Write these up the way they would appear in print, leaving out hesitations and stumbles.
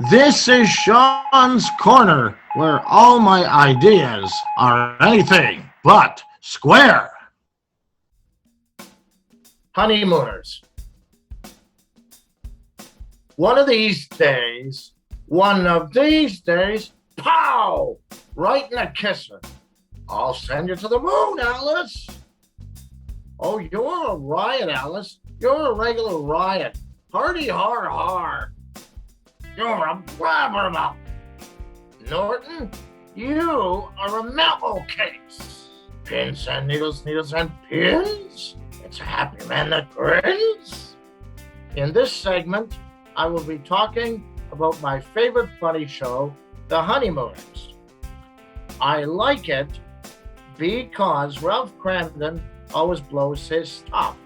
This is Sean's Corner, where all my ideas are anything but square. Honeymooners. One of these days, pow! Right in the kisser. I'll send you to the moon, Alice. Oh, you're a riot, Alice. You're a regular riot. Hardy har har. You're a blabbermouth. Norton, you are a mellow case. Pins and needles, needles and pins. It's a happy man that grins. In this segment, I will be talking about my favorite funny show, The Honeymooners. I like it because Ralph Cramden always blows his stuff.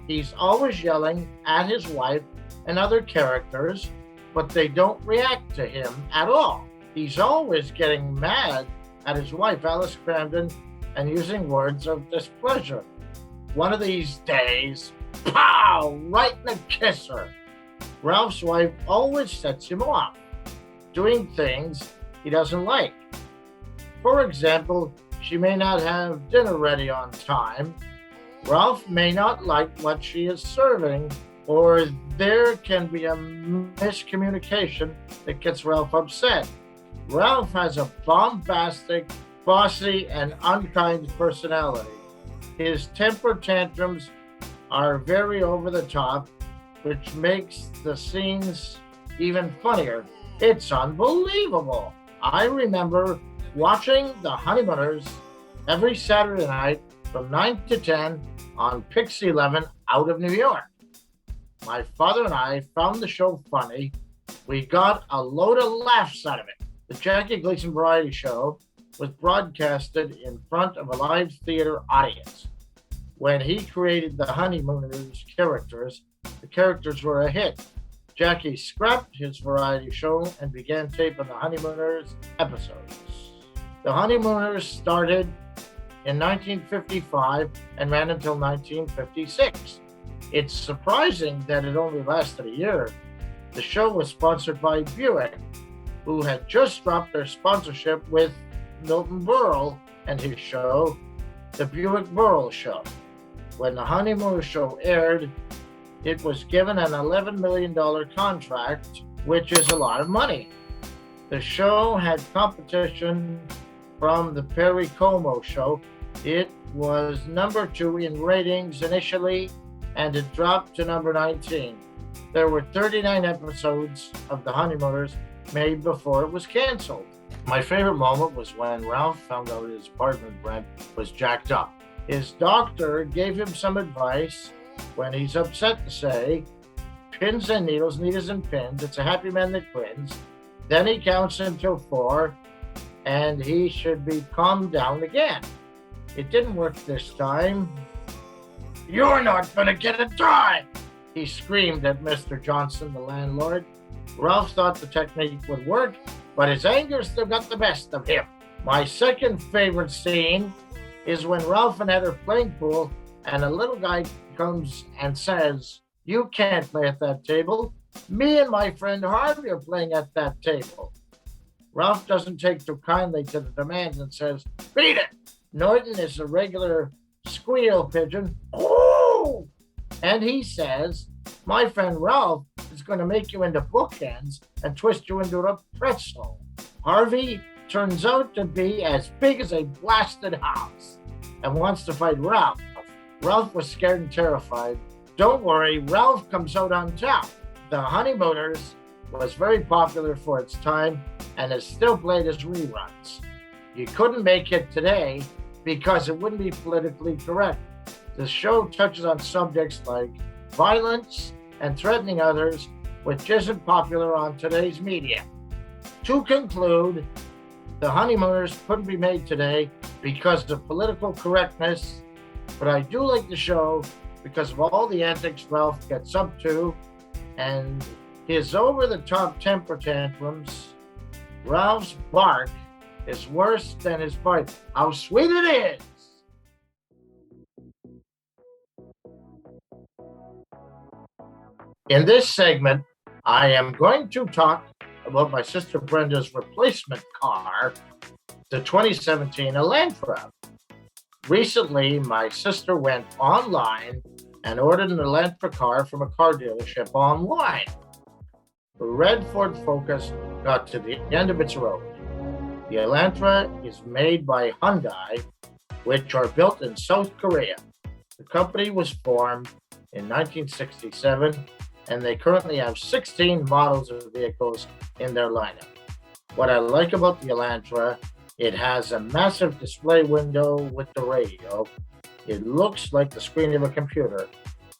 He's always yelling at his wife and other characters, but they don't react to him at all. He's always getting mad at his wife, Alice Cramden, and using words of displeasure. One of these days, pow, right in the kisser. Ralph's wife always sets him off, doing things he doesn't like. For example, she may not have dinner ready on time. Ralph may not like what she is serving, or there can be a miscommunication that gets Ralph upset. Ralph has a bombastic, bossy, and unkind personality. His temper tantrums are very over the top, which makes the scenes even funnier. It's unbelievable. I remember watching The Honeymooners every Saturday night from 9 to 10 on Pix 11 out of New York. My father and I found the show funny. We got a load of laughs out of it. The Jackie Gleason variety show was broadcasted in front of a live theater audience. When he created the Honeymooners characters, the characters were a hit. Jackie scrapped his variety show and began taping the Honeymooners episodes. The Honeymooners started in 1955 and ran until 1956. It's surprising that it only lasted a year. The show was sponsored by Buick, who had just dropped their sponsorship with Milton Berle and his show, The Buick Berle Show. When the Honeymooners show aired, it was given an $11 million contract, which is a lot of money. The show had competition from the Perry Como show. It was number 2 in ratings initially, and it dropped to number 19. There were 39 episodes of The Honeymooners made before it was canceled. My favorite moment was when Ralph found out his apartment rent was jacked up. His doctor gave him some advice when he's upset to say, pins and needles, needles and pins, it's a happy man that grins. Then he counts until 4, and he should be calmed down again. It didn't work this time. You're not gonna get a dime, he screamed at Mr. Johnson, the landlord. Ralph thought the technique would work, but his anger still got the best of him. My second favorite scene is when Ralph and Ed are playing pool, and a little guy comes and says, you can't play at that table. Me and my friend Harvey are playing at that table. Ralph doesn't take too kindly to the demand and says, beat it. Norton is a regular squeal pigeon. Oh! And he says, my friend Ralph is going to make you into bookends and twist you into a pretzel. Harvey turns out to be as big as a blasted house and wants to fight Ralph. Ralph was scared and terrified. Don't worry, Ralph comes out on top. The Honeymooners was very popular for its time and is still played as reruns. You couldn't make it today because it wouldn't be politically correct. The show touches on subjects like violence and threatening others, which isn't popular on today's media. To conclude, The Honeymooners couldn't be made today because of political correctness, but I do like the show because of all the antics Ralph gets up to and his over-the-top temper tantrums. Ralph's bark is worse than his bite. How sweet it is! In this segment, I am going to talk about my sister Brenda's replacement car, the 2017 Elantra. Recently, my sister went online and ordered an Elantra car from a car dealership online. The red Ford Focus got to the end of its road. The Elantra is made by Hyundai, which are built in South Korea. The company was formed in 1967, and they currently have 16 models of vehicles in their lineup. What I like about the Elantra, it has a massive display window with the radio. It looks like the screen of a computer.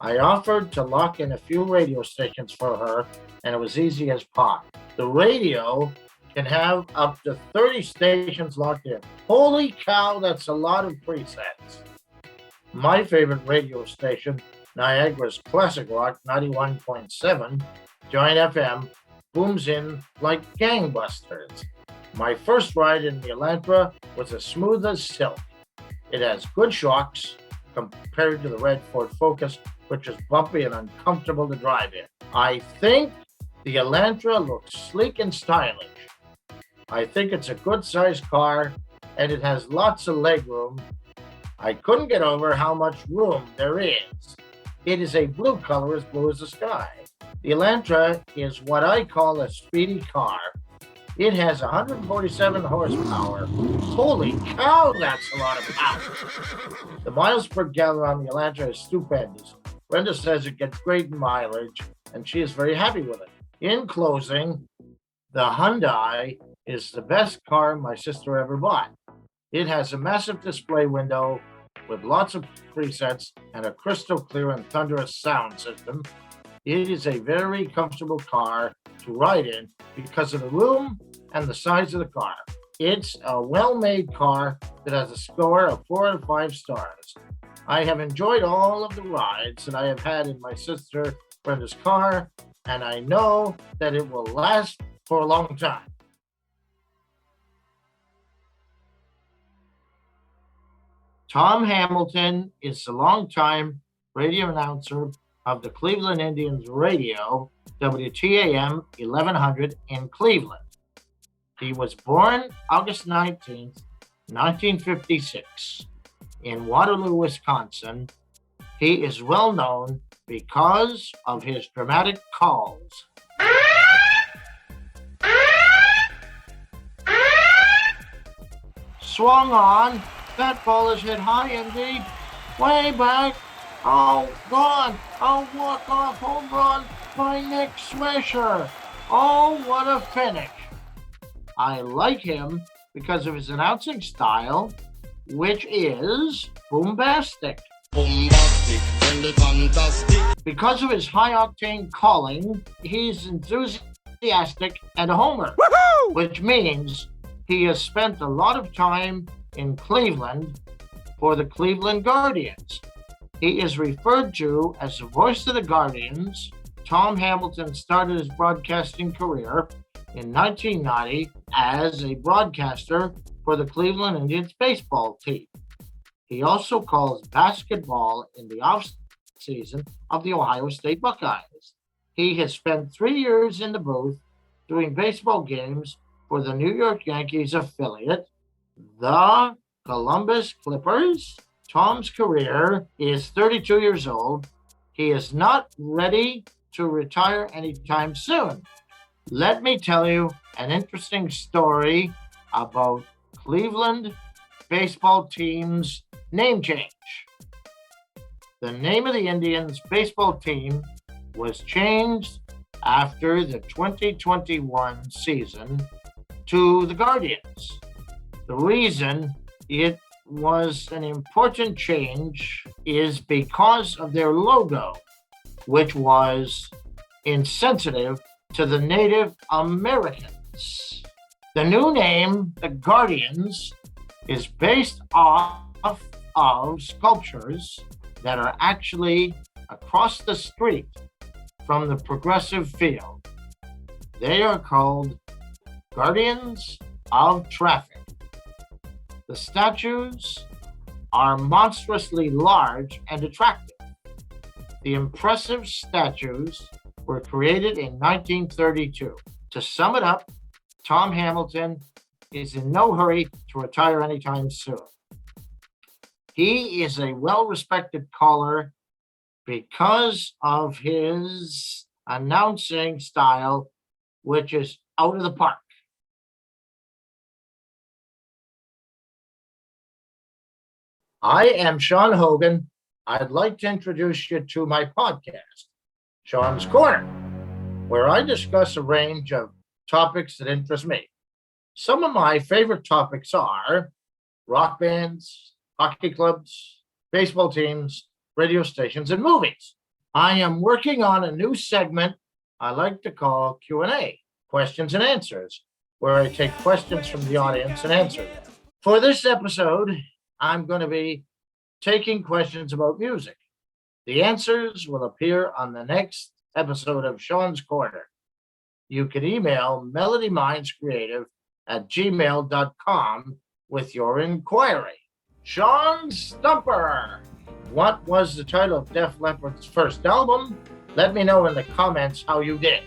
I offered to lock in a few radio stations for her, and it was easy as pie. The radio can have up to 30 stations locked in. Holy cow, that's a lot of presets. My favorite radio station, Niagara's Classic Rock 91.7, Joint FM, booms in like gangbusters. My first ride in the Elantra was as smooth as silk. It has good shocks compared to the red Ford Focus, which is bumpy and uncomfortable to drive in. I think the Elantra looks sleek and stylish. I think it's a good-sized car, and it has lots of legroom. I couldn't get over how much room there is. It is a blue color as blue as the sky. The Elantra is what I call a speedy car. It has 147 horsepower. Holy cow, that's a lot of power. The miles per gallon on the Elantra is stupendous. Brenda says it gets great mileage, and she is very happy with it. In closing, the Hyundai is the best car my sister ever bought. It has a massive display window with lots of presets and a crystal clear and thunderous sound system. It is a very comfortable car to ride in because of the room and the size of the car. It's a well-made car that has a score of 4 out of 5 stars. I have enjoyed all of the rides that I have had in my sister Brenda's car, and I know that it will last for a long time. Tom Hamilton is the longtime radio announcer of the Cleveland Indians radio, WTAM 1100 in Cleveland. He was born August 19th, 1956, in Waterloo, Wisconsin. He is well known because of his dramatic calls. Swung on. That ball is hit high and deep. Way back. Oh, gone. Oh, walk-off home run by Nick Swisher. Oh, what a finish. I like him because of his announcing style, which is boombastic. Because of his high-octane calling, he's enthusiastic and a homer, which means he has spent a lot of time in Cleveland for the Cleveland Guardians. He is referred to as the voice of the Guardians. Tom Hamilton started his broadcasting career in 1990 as a broadcaster for the Cleveland Indians baseball team. He also calls basketball in the off-season of the Ohio State Buckeyes. He has spent 3 years in the booth doing baseball games for the New York Yankees affiliate, the Columbus Clippers. Tom's career is 32 years old. He is not ready to retire anytime soon. Let me tell you an interesting story about Cleveland baseball team's name change. The name of the Indians baseball team was changed after the 2021 season to the Guardians. The reason it was an important change is because of their logo, which was insensitive to the Native Americans. The new name, the Guardians, is based off of sculptures that are actually across the street from the Progressive Field. They are called Guardians of Traffic. The statues are monstrously large and attractive. The impressive statues were created in 1932. To sum it up, Tom Hamilton is in no hurry to retire anytime soon. He is a well-respected caller because of his announcing style, which is out of the park. I am Sean Hogan. I'd like to introduce you to my podcast, Sean's Corner, where I discuss a range of topics that interest me. Some of my favorite topics are rock bands, hockey clubs, baseball teams, radio stations, and movies. I am working on a new segment I like to call Q&A, questions and answers, where I take questions from the audience and answer them. For this episode, I'm going to be taking questions about music. The answers will appear on the next episode of Sean's Corner. You can email melodymindscreative@gmail.com with your inquiry. Sean Stumper, what was the title of Def Leppard's first album? Let me know in the comments how you did.